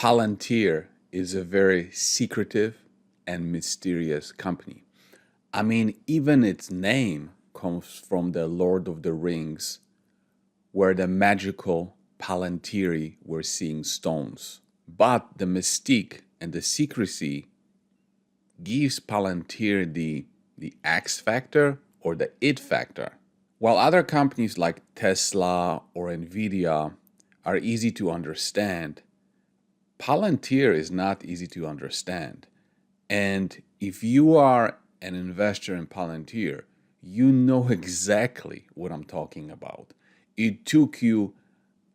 Palantir is a very secretive and mysterious company. I mean, even its name comes from the Lord of the Rings, where the magical Palantiri were seeing stones. But the mystique and the secrecy gives Palantir the X factor or the it factor. While other companies like Tesla or Nvidia are easy to understand, Palantir is not easy to understand. And if you are an investor in Palantir, you know exactly what I'm talking about. It took you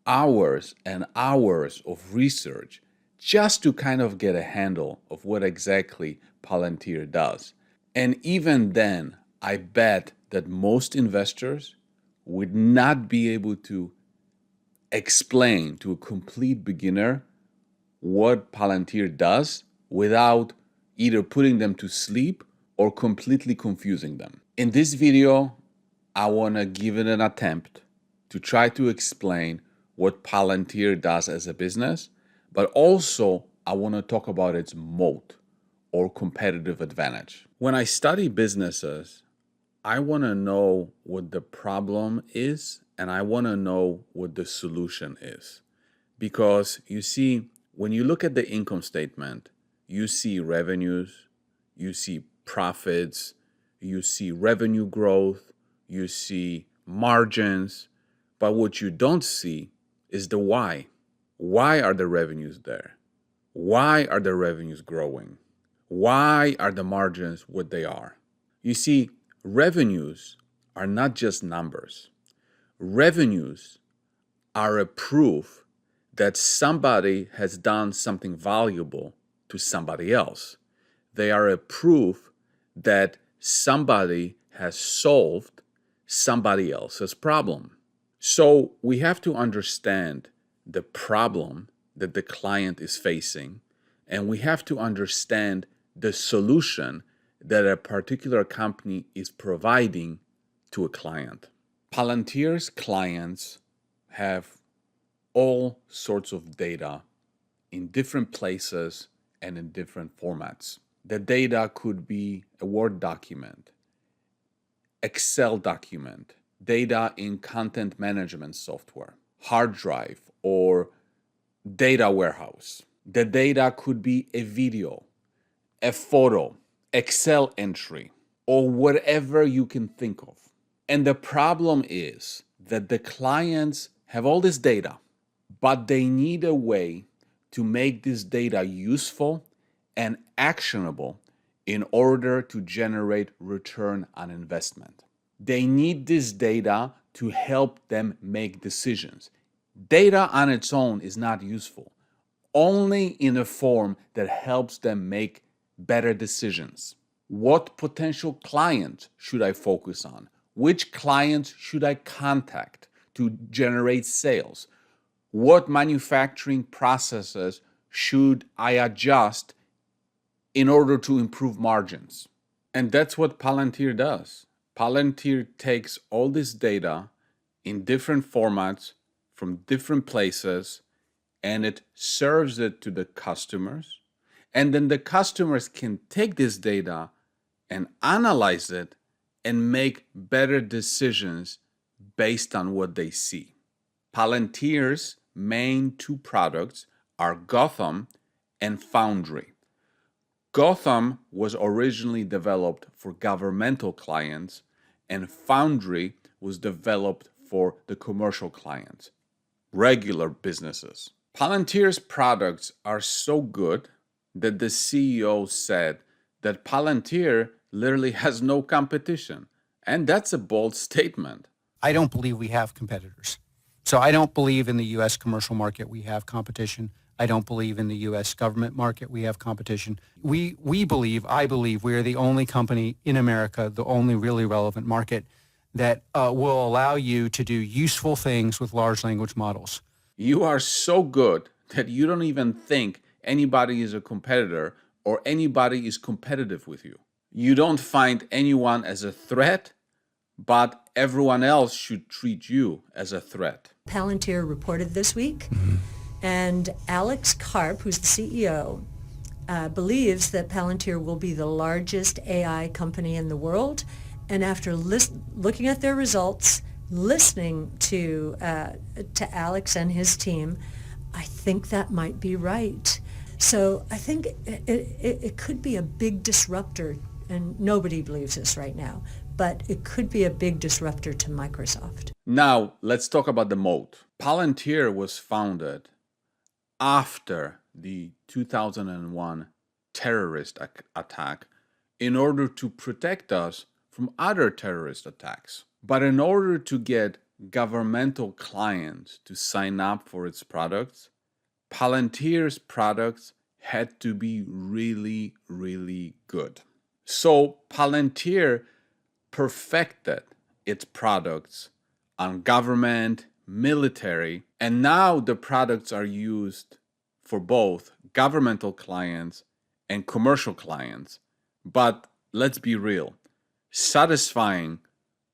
hours and hours of research just to kind of get a handle of what exactly Palantir does. And even then, I bet that most investors would not be able to explain to a complete beginner what Palantir does without either putting them to sleep or completely confusing them. In this video, I want to give it an attempt to try to explain what Palantir does as a business, but also I want to talk about its moat or competitive advantage. When I study businesses, I want to know what the problem is and I want to know what the solution is. Because you see, when you look at the income statement, you see revenues, you see profits, you see revenue growth, you see margins, but what you don't see is the why. Why are the revenues there? Why are the revenues growing? Why are the margins what they are? You see, revenues are not just numbers. Revenues are a proof that somebody has done something valuable to somebody else. They are a proof that somebody has solved somebody else's problem. So we have to understand the problem that the client is facing, and we have to understand the solution that a particular company is providing to a client. Palantir's clients have all sorts of data in different places and in different formats. The data could be a Word document, Excel document, data in content management software, hard drive, or data warehouse. The data could be a video, a photo, Excel entry, or whatever you can think of. And the problem is that the clients have all this data, but they need a way to make this data useful and actionable in order to generate return on investment. They need this data to help them make decisions. Data on its own is not useful, only in a form that helps them make better decisions. What potential clients should I focus on? Which clients should I contact to generate sales? What manufacturing processes should I adjust in order to improve margins? And that's what Palantir does. Palantir takes all this data in different formats from different places, and it serves it to the customers. And then the customers can take this data and analyze it and make better decisions based on what they see. Palantir's main two products are Gotham and Foundry. Gotham was originally developed for governmental clients, and Foundry was developed for the commercial clients, regular businesses. Palantir's products are so good that the CEO said that Palantir literally has no competition. And that's a bold statement. I don't believe we have competitors. So I don't believe in the U.S. commercial market we have competition. I don't believe in the U.S. government market we have competition. I believe we are the only company in America, the only really relevant market that will allow you to do useful things with large language models. You are so good that you don't even think anybody is a competitor or anybody is competitive with you. You don't find anyone as a threat, but everyone else should treat you as a threat. Palantir reported this week, And Alex Karp, who's the CEO, believes that Palantir will be the largest AI company in the world. And after looking at their results, listening to Alex and his team, I think that might be right. So I think it could be a big disruptor, and nobody believes this right now, but it could be a big disruptor to Microsoft. Now, let's talk about the moat. Palantir was founded after the 2001 terrorist attack in order to protect us from other terrorist attacks. But in order to get governmental clients to sign up for its products, Palantir's products had to be really, really good. So Palantir perfected its products on government, military, and now the products are used for both governmental clients and commercial clients. But let's be real, satisfying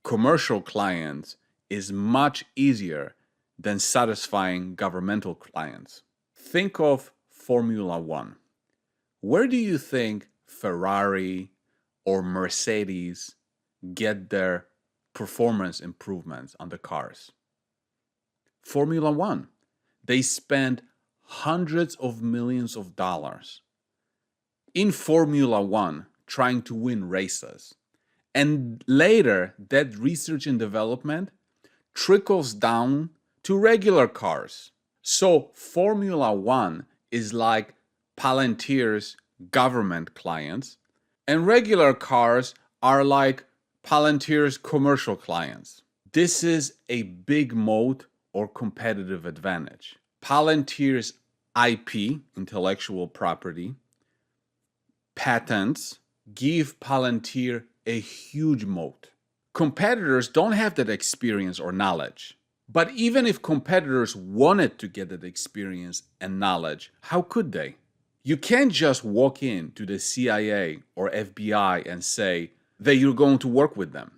commercial clients is much easier than satisfying governmental clients. Think of Formula One. Where do you think Ferrari or Mercedes get their performance improvements on the cars? Formula One. They spend hundreds of millions of dollars in Formula One trying to win races. And later, that research and development trickles down to regular cars. So Formula One is like Palantir's government clients, and regular cars are like Palantir's commercial clients. This is a big moat or competitive advantage. Palantir's IP, intellectual property, patents, give Palantir a huge moat. Competitors don't have that experience or knowledge. But even if competitors wanted to get that experience and knowledge, how could they? You can't just walk in to the CIA or FBI and say that you're going to work with them.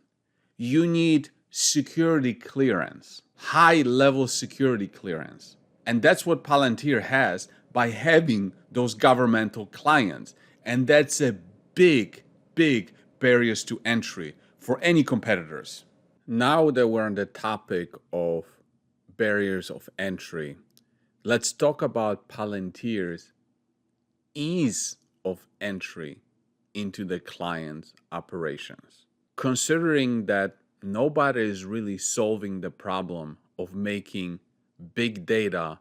You need security clearance, high-level security clearance. And that's what Palantir has by having those governmental clients. And that's a big, big barriers to entry for any competitors. Now that we're on the topic of barriers of entry, let's talk about Palantir's ease of entry into the client's operations. Considering that nobody is really solving the problem of making big data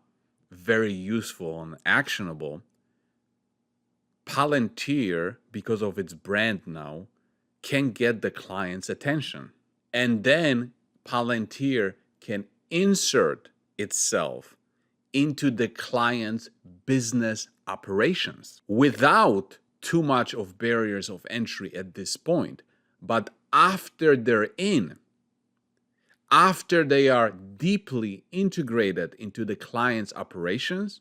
very useful and actionable, Palantir, because of its brand now, can get the client's attention. And then Palantir can insert itself into the client's business operations without too much of barriers of entry at this point. But after they're in, after they are deeply integrated into the client's operations,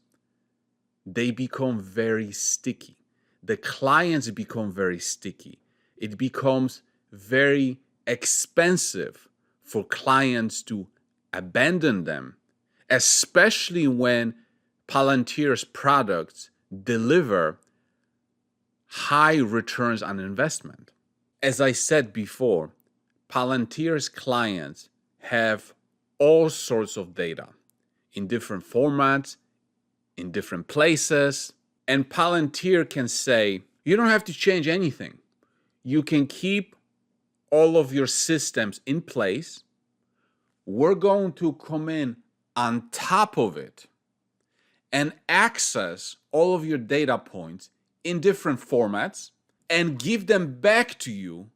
they become very sticky. The clients become very sticky. It becomes very expensive for clients to abandon them, especially when Palantir's products deliver high returns on investment. As I said before, Palantir's clients have all sorts of data in different formats, in different places, and Palantir can say, you don't have to change anything. You can keep all of your systems in place. We're going to come in on top of it and access all of your data points in different formats and give them back to you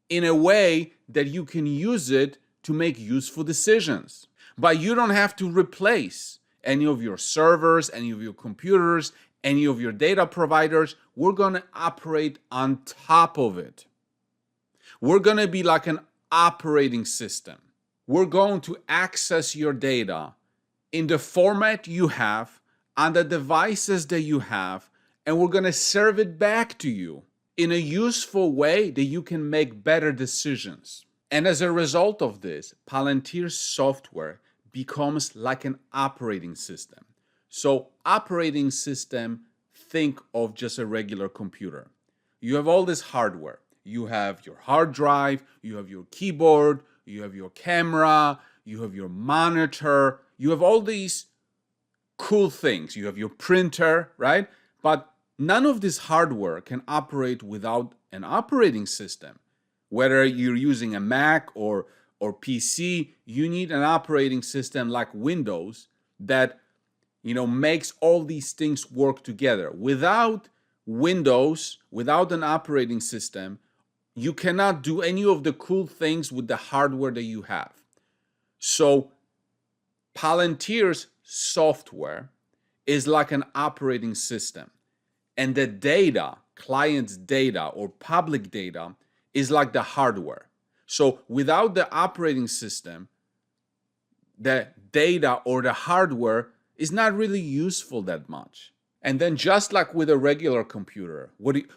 in a way that you can use it to make useful decisions. But you don't have to replace any of your servers, any of your computers, any of your data providers. We're going to operate on top of it. We're going to be like an operating system. We're going to access your data in the format you have, on the devices that you have, and we're going to serve it back to you in a useful way that you can make better decisions. And as a result of this, Palantir's software becomes like an operating system. So operating system, think of just a regular computer. You have all this hardware. You have your hard drive, you have your keyboard, you have your camera, you have your monitor, you have all these cool things. You have your printer, right? But none of this hardware can operate without an operating system. Whether you're using a Mac or PC, you need an operating system like Windows that makes all these things work together. Without Windows, without an operating system, you cannot do any of the cool things with the hardware that you have. So Palantir's software is like an operating system. And the data, client's data or public data, is like the hardware. So without the operating system, the data or the hardware is not really useful that much. And then just like with a regular computer,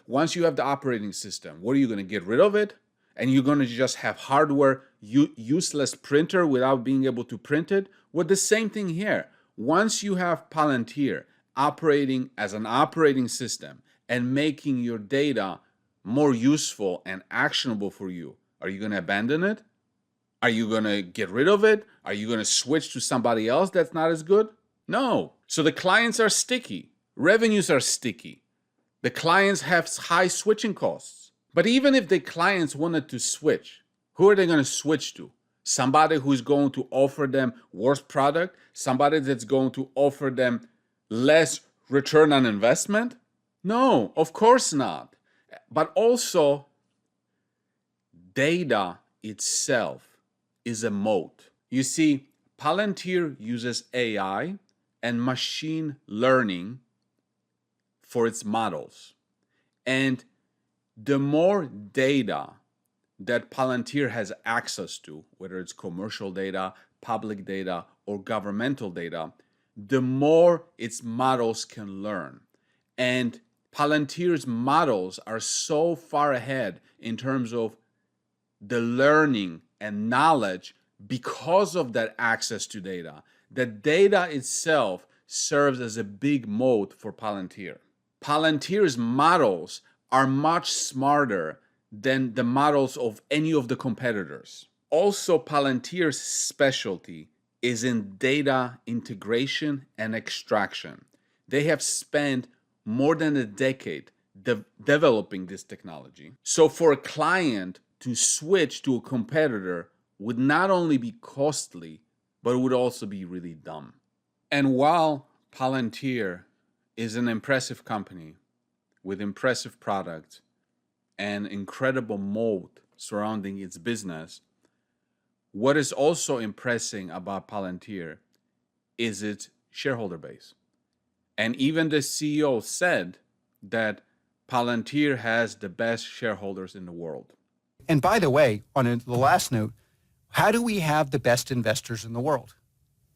once you have the operating system, what are you going to get rid of it? And you're going to just have hardware, useless printer without being able to print it? Well, the same thing here. Once you have Palantir operating as an operating system and making your data more useful and actionable for you, are you going to abandon it? Are you going to get rid of it? Are you going to switch to somebody else that's not as good? No. So the clients are sticky. Revenues are sticky. The clients have high switching costs. But even if the clients wanted to switch, who are they going to switch to? Somebody who's going to offer them worse product? Somebody that's going to offer them less return on investment? No, of course not. But also, data itself is a moat. You see, Palantir uses AI and machine learning for its models. And the more data that Palantir has access to, whether it's commercial data, public data, or governmental data, the more its models can learn. And Palantir's models are so far ahead in terms of the learning and knowledge because of that access to data. The data itself serves as a big moat for Palantir. Palantir's models are much smarter than the models of any of the competitors. Also, Palantir's specialty is in data integration and extraction. They have spent more than a decade developing this technology. So for a client to switch to a competitor would not only be costly, but it would also be really dumb. And while Palantir is an impressive company with impressive products and incredible moat surrounding its business, what is also impressive about Palantir is its shareholder base. And even the CEO said that Palantir has the best shareholders in the world. And by the way, on the last note, how do we have the best investors in the world,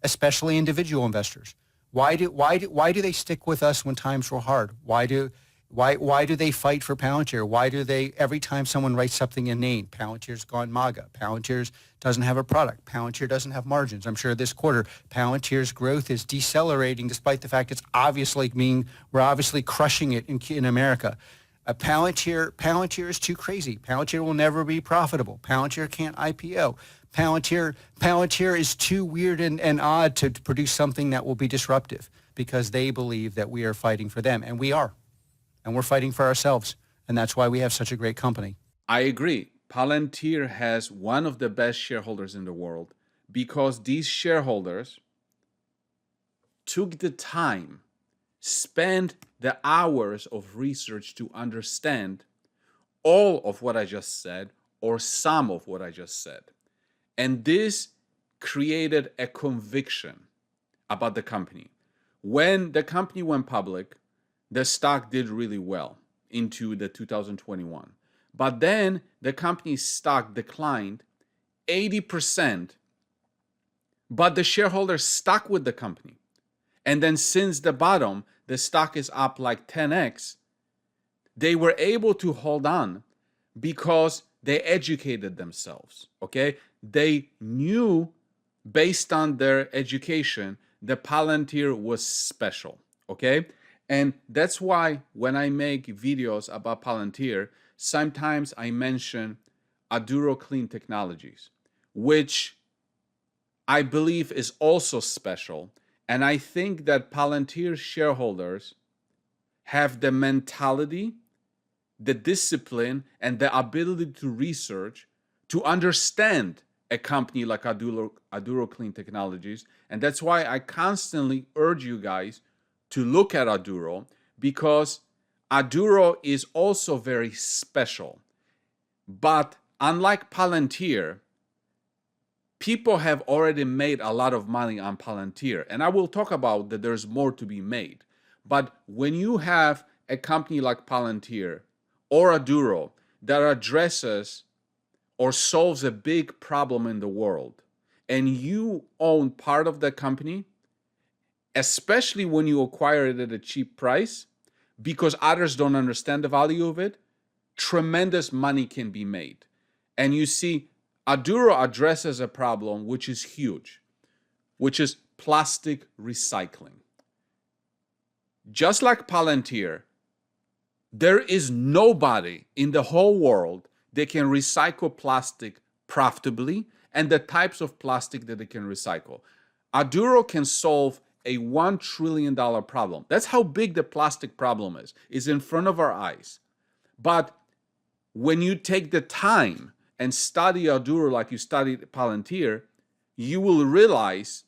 especially individual investors? Why do they stick with us when times were hard? Why do they fight for Palantir? Why do they, every time someone writes something in name, Palantir's gone MAGA, Palantir's doesn't have a product, Palantir doesn't have margins. I'm sure this quarter, Palantir's growth is decelerating despite the fact we're obviously crushing it in America. Palantir is too crazy. Palantir will never be profitable. Palantir can't IPO. Palantir is too weird and odd to produce something that will be disruptive because they believe that we are fighting for them, and we are. And we're fighting for ourselves, and that's why we have such a great company. I agree. Palantir has one of the best shareholders in the world because these shareholders took the time, spent the hours of research to understand all of what I just said or some of what I just said. And this created a conviction about the company. When the company went public, the stock did really well into the 2021. But then the company's stock declined 80%, but the shareholders stuck with the company. And then since the bottom, the stock is up like 10x. They were able to hold on because they educated themselves, okay? They knew based on their education the Palantir was special, okay? And that's why when I make videos about Palantir, sometimes I mention Aduro Clean Technologies, which I believe is also special. And I think that Palantir shareholders have the mentality, the discipline, and the ability to research, to understand a company like Aduro Clean Technologies. And that's why I constantly urge you guys to look at Aduro, because Aduro is also very special. But unlike Palantir, people have already made a lot of money on Palantir. And I will talk about that there's more to be made. But when you have a company like Palantir or Aduro that addresses or solves a big problem in the world, and you own part of the company, especially when you acquire it at a cheap price, because others don't understand the value of it, tremendous money can be made. And you see, Aduro addresses a problem which is huge, which is plastic recycling. Just like Palantir, there is nobody in the whole world that can recycle plastic profitably and the types of plastic that they can recycle. Aduro can solve a $1 trillion problem. That's how big the plastic problem is. It's in front of our eyes. But when you take the time and study Aduro like you studied Palantir, you will realize,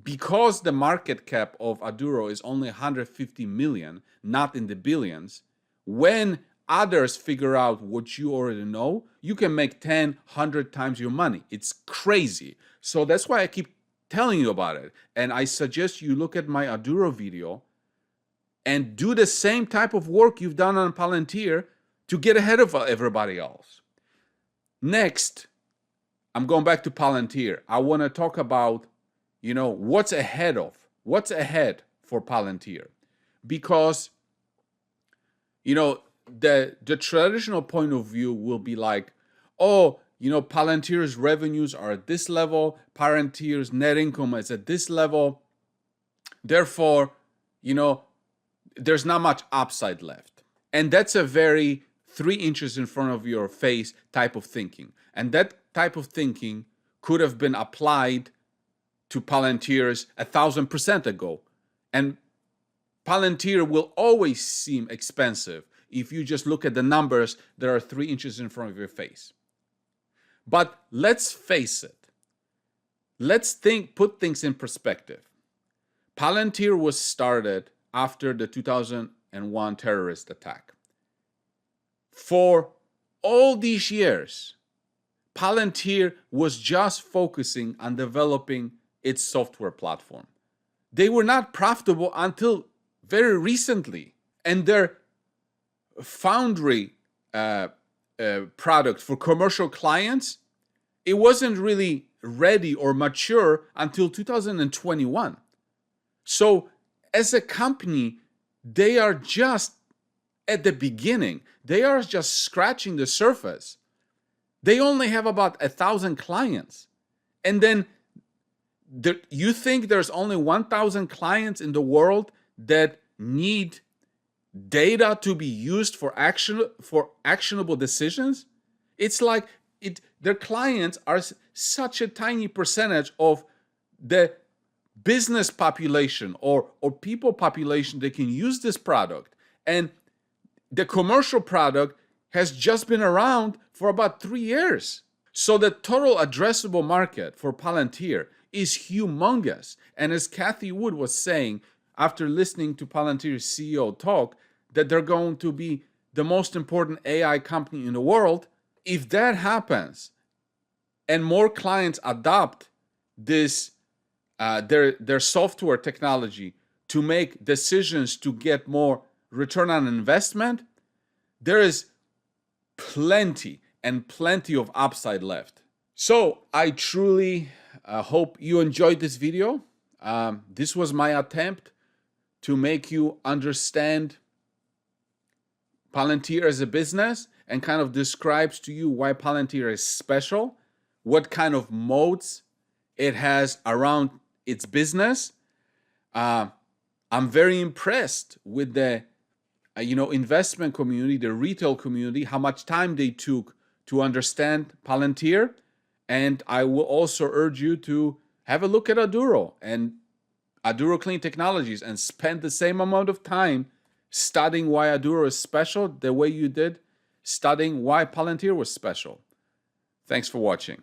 because the market cap of Aduro is only 150 million, not in the billions, when others figure out what you already know, you can make 10, 100 times your money. It's crazy. So that's why I keep telling you about it. And I suggest you look at my Aduro video and do the same type of work you've done on Palantir to get ahead of everybody else. Next, I'm going back to Palantir. I want to talk about, what's ahead for Palantir. Because, the traditional point of view will be like, Palantir's revenues are at this level, Palantir's net income is at this level. Therefore, there's not much upside left. And that's a very 3 inches in front of your face type of thinking. And that type of thinking could have been applied to Palantir's 1,000% ago. And Palantir will always seem expensive if you just look at the numbers that are 3 inches in front of your face. But let's face it. Let's put things in perspective. Palantir was started after the 2001 terrorist attack. For all these years, Palantir was just focusing on developing its software platform. They were not profitable until very recently. And their foundry product for commercial clients, it wasn't really ready or mature until 2021. So as a company, they are just at the beginning. They are just scratching the surface. They only have about 1,000 clients. And then you think there's only 1,000 clients in the world that need data to be used for actionable decisions? It's like their clients are such a tiny percentage of the business population or people population that can use this product. And the commercial product has just been around for about 3 years. So the total addressable market for Palantir is humongous. And as Kathy Wood was saying, after listening to Palantir's CEO talk, that they're going to be the most important AI company in the world. If that happens and more clients adopt this, their software technology to make decisions to get more return on investment, there is plenty of upside left. So I truly hope you enjoyed this video. This was my attempt to make you understand Palantir as a business and kind of describes to you why Palantir is special, what kind of moats it has around its business, I'm very impressed with the investment community, the retail community, how much time they took to understand Palantir. And I will also urge you to have a look at Aduro and Aduro Clean Technologies and spend the same amount of time studying why Aduro is special the way you did studying why Palantir was special. Thanks for watching.